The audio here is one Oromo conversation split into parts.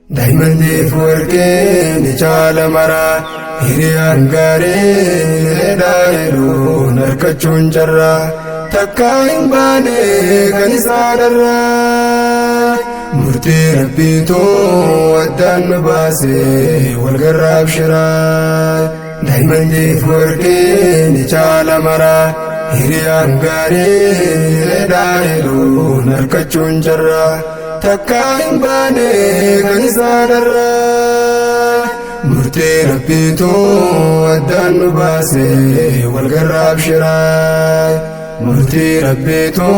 دايما دي فوركين جال مرا هريان غاري دايلو نركچون جرا تكاين باني كنسان الرا مرتي ربيتو ودان باسي والقراب شراي دايما دي فوركين جال مرا هريان غاري دايلو نركچون جرا تكاين باني كنسان الرا مرتي ربيتو ودان باسي والقراب شراي مرتي ربيتو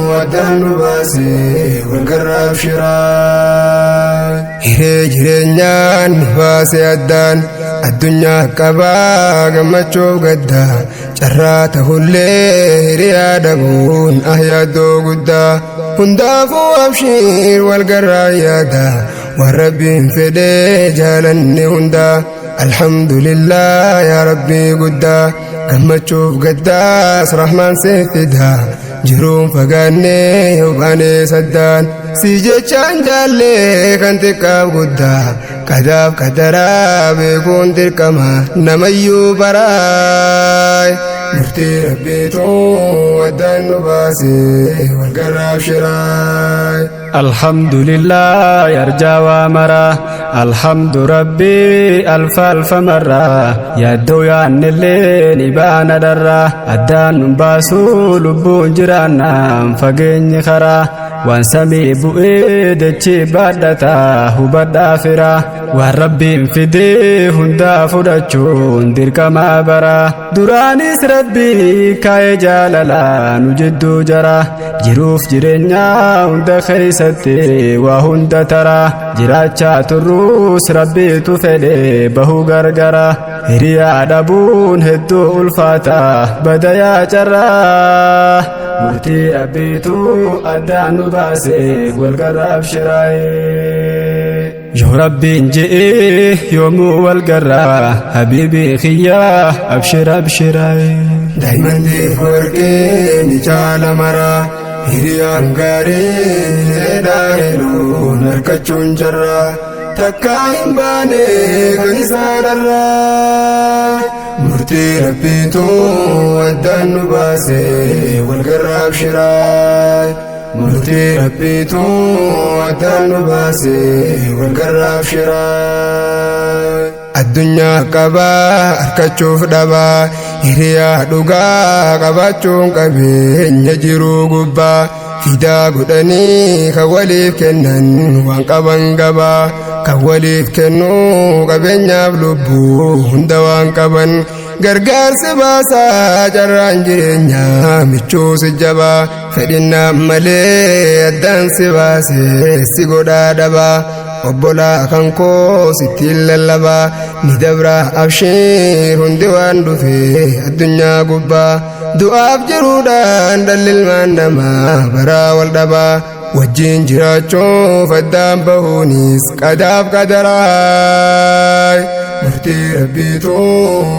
ودان باسي والقراب شراي هيجرنيان باسي الدان الدنيا كبا قمتشو قدا جراته اللي ريادقون أهيادو قدا هندافو أبشير والقرايادا والربي فدي جالني هندا الحمد لله يا ربي قدا كما تشوف قداس رحمن سيفدا جروم فقاني يوباني سدان سيجيشان جالي كنتكاب قدا كداب كدرا بيكون تركما نميو براي مرتي ربيتو ودان باسي والقراب شراي الحمد لله يرجى ومرا الحمد ربي ألف مرة يدو يان الليل بان درا أدان باسو لبون جرانا فقين خرا وان سمي بؤيد تشيبادتا هبدا فرا والربي فدي هندا فدچون ديرك ما برا درانيس ربي كاي جاللا نجدو جرا جروف جرنيا هندا خيستي وهندا ترى جراچا تروس ربي تفدي بهو غرغرا هريا دبون هدو الفاتا بدايا جرا مرتي ربيتو أدان باسي والقراب شراي يا ربي انجئي يوم والقرا حبيبي خيا أبشر أبشراي دايما دي فوركين جال مرا هريان غاري دايلو نركچون جرا تكاين باني كنسان الرا مرتي ربيتو ودان باسي والقراب شراي مرتي ربيتو ودان باسي والقراب شراي الدنيا كبا أركچوف دبا هريا دوغا قباچون قبين يجرو قبا فدا قدني كواليف كنن وانقبان قبا كواليف كنو قبين يبلبو هندوان قبان غرغار سباسا جران جرينيا مچو سجبا فدنا ملي الدان سباسي سيغودا دبا وبولا كانكو ستيل لبا ندبرا أبشير هندوان دفي الدنيا قبا دعاب جرودان دلل مانما برا والدبا وجين جراچو فدام بهونيس قداب قدراي مرتي ربيتو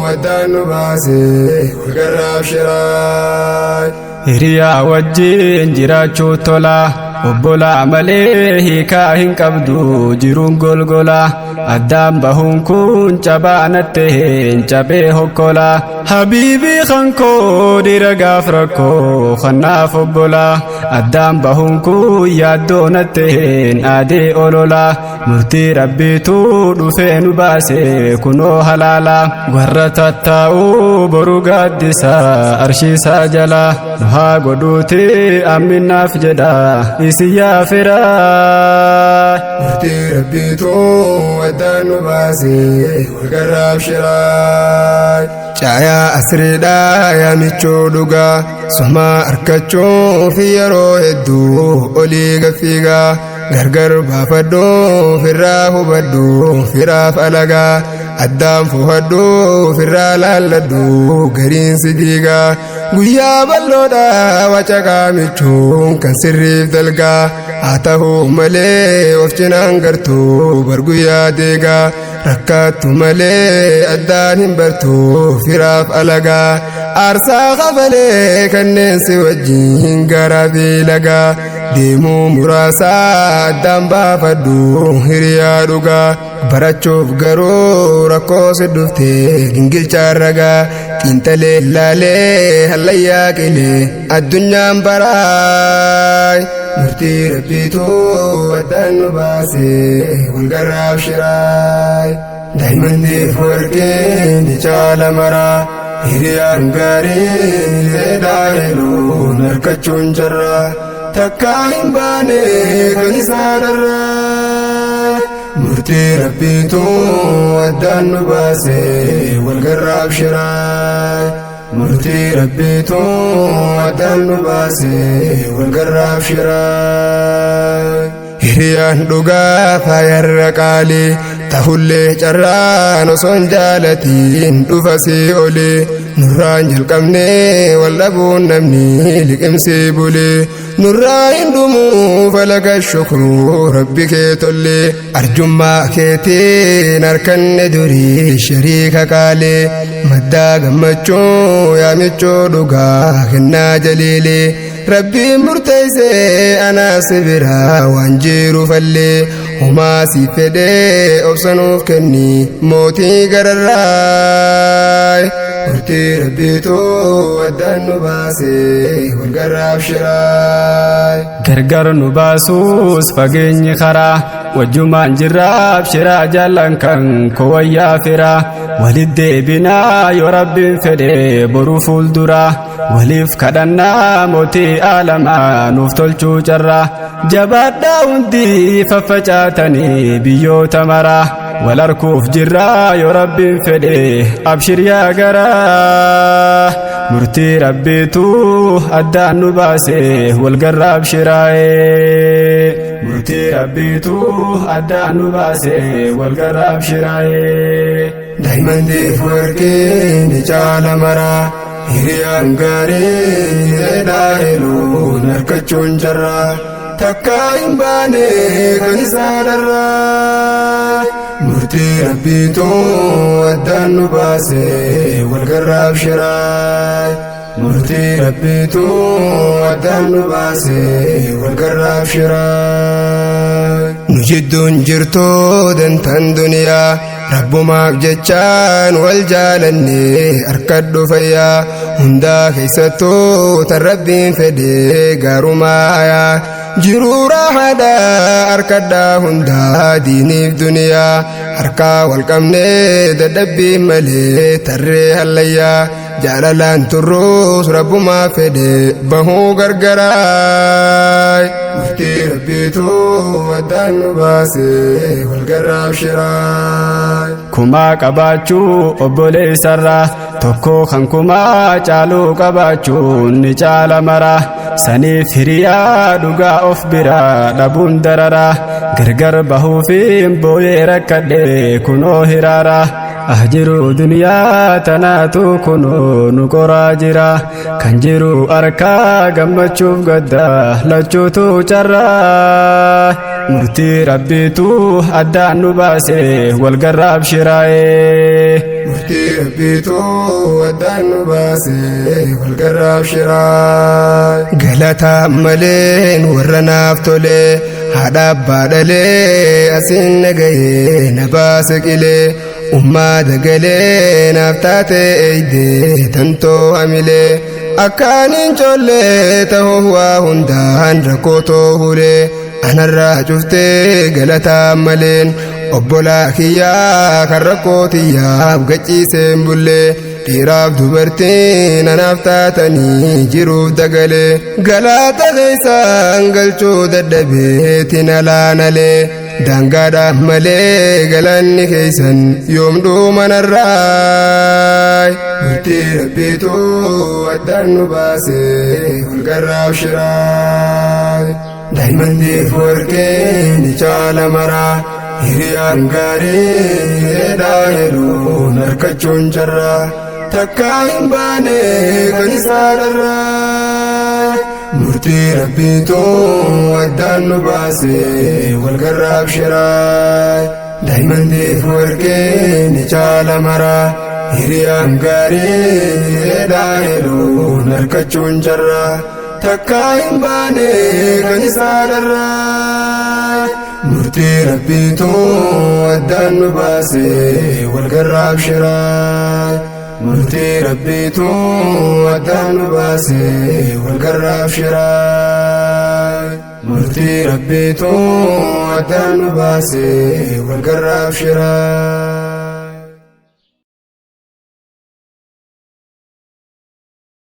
ودان باسي والقراب شراي هريا وجين جراچو تولا وبولا مليه كاهن قبدو جيرون غلغلا أدام بهون كون چبانتهن چبه هكولا حبيبي خنكو دير غافركو خناف وبولا أدام بهون كو يادونتهن آدي أولولا مرتي ربيتو دفين باسي كنو حلالا غرتتاو برو قدسا أرشي ساجلا نها قدوتي أمنا فجدا يا فراي مرتي ربيتو ودان باسي والقراب شراي جايا أسريدا يا ميچو دوغا سما أركچو في يرو هدو أولي غفيغا غرغر بافدو فراه بدو فراف ألغا أدام فهدو فرالالدو غرين سديغا غيا بلودا وچاقا ميچون كان سريف دلغا آتاهو ملي وفچنان غرتو برغويا ديغا ركاتو ملي أدان برتو فراف ألغا أرسا غفلي كنن سوجين غرابي لغا deemuu muraasaa addaan baafadhu hiriyaa dhugaa barachuuf garuu rakkoo si dhuftee gingilchaan ragaa xiinxalee laalee hallayyaa qilee addunyaan baraay murtii rabbiitu addaan nu baasee walgarraaf shiraay daa'imanniif warqee ni caala maraa hiriyaan gaarii dheedhaa heeluun harkachuun jarraa takkaa hin baane kan isaa dharraa murtii rabbiitu addaan nu baasee walgarraaf shiraay murtii rabbiitu addaan nu baasee walgarraaf shiraay hiriyaan dhugaa faayarra qaalii tahullee carraan osoon jaalatiin dhufa si olee nurraan jalqabnee wal dhabuun namni liqimsii bulee nurraa hin dhumuu falaga shukruu rabbi kee tollee arjummaa keetiin harkanne durii shariika qaalee maddaa gammachuu yaamichuu dhugaa kennaa jaliilee rabbiin murteessee anaas biraa waan jiru fallee humaa si fedhee obsanuuf kenni mootii gararraay murtii rabbiitu addaan nu baasee walgarraaf shiraay gargar nu baasuus fageenyi karaa wajjumaan jirraaf shiraa jaallan kan kowayyaa firaa walit deebinaa yoo rabbiin fedhee boruu fuulduraa waliif kadhannaa mootii aalamaa nuuf tolchuu carraa jabaadhaa hundi faffacaatanii biyyoota maraa wal arguuf jirraa yoo rabbiin fedhee abshir yaa garaa murtii rabbiitu addaan nu baasee walgarraaf shiraayee murtii rabbiitu addaan nu baasee walgarraaf shiraayee daa'imanniif warqee ni caala maraa hiriyaan gaarii dheedhaa heeluun harkachuun jarraa takkaa hin baane kan isaa dharraa murtii rabbiitu addaan nu baasee walgarraaf shiraay murtii rabbiitu addaan nu baasee walgarraaf shiraay nu jidduun jirtuu dantan duniyaa rabbumaaf jechaan wal jaalannee harkadhu fayyaa hundaa keessattuu tan rabbiin fedhee gaarumaayaa jiruu raahaadhaa harkadhaa hundaa diiniif duniyaa harkaa wal qabnee dadhabbii malee tarree hallayyaa jaalalaan turruus rabbumaa fedhee bahuu gargaraay murtii rabbiitu addaan nu baasee walgarraaf shiraay kumaa qabaachuu obboleessarraa tokko kan kumaa caaluu qabaachuun ni caala maraa saniif hiriyaa dhugaa of biraa dhabuun dararaa gargar bahuufiin booyee rakkadhee kunoo hiraaraa jiru duniyaa tanaatu kunoo nu qoraa jira kan jiru harkaa gammachuuf gaddaa lachuutu carraa murtii rabbiitu addaan nu baasee walgarraaf shiraayee murtii rabbiitu addaan nu baasee walgarraaf shiraay galataa maleen warra naaf tolee haadha abbaa dhalee asiin nagahee na baase qilee ummaa dagalee naaf taate eeydee tantoo hamilee akkaaniin collee ta'uuf waa hundaan rakkoo toohulee anarraa cuftee galataa maleen obbolaa kiyyaa kan rakkoo tiyyaaf gachiiseen bullee dhiiraaf dubartiin anaaf taatanii jiruuf dagalee galaata keessaan galchuu dadhabeetiin alaanalee daangaadhaaf malee galanni keessan yoomduu manarraay murtii rabbiitu addaan nu baasee walgarraaf shiraay daa'imanniif warqee ni caala maraa hiriyaan gaarii dheedhaa heeluun harkachuun jarraa takkaa hin baane kan isaa dharraa murtii rabbiitu addaan nu baasee walgarraaf shiraay daa'imanniif warqee ni caala maraa hiriyaan gaarii dheedhaa heeluun harkachuun jarraa takka hin baane kan isaa dharraa. Murtii rabbiitu addaan nu baase wal garraaf shiraa. Murtii rabbiitu addaan nu baase wal garraaf shiraa. Murtii rabbiitu addaan nu baase wal garraaf shiraa.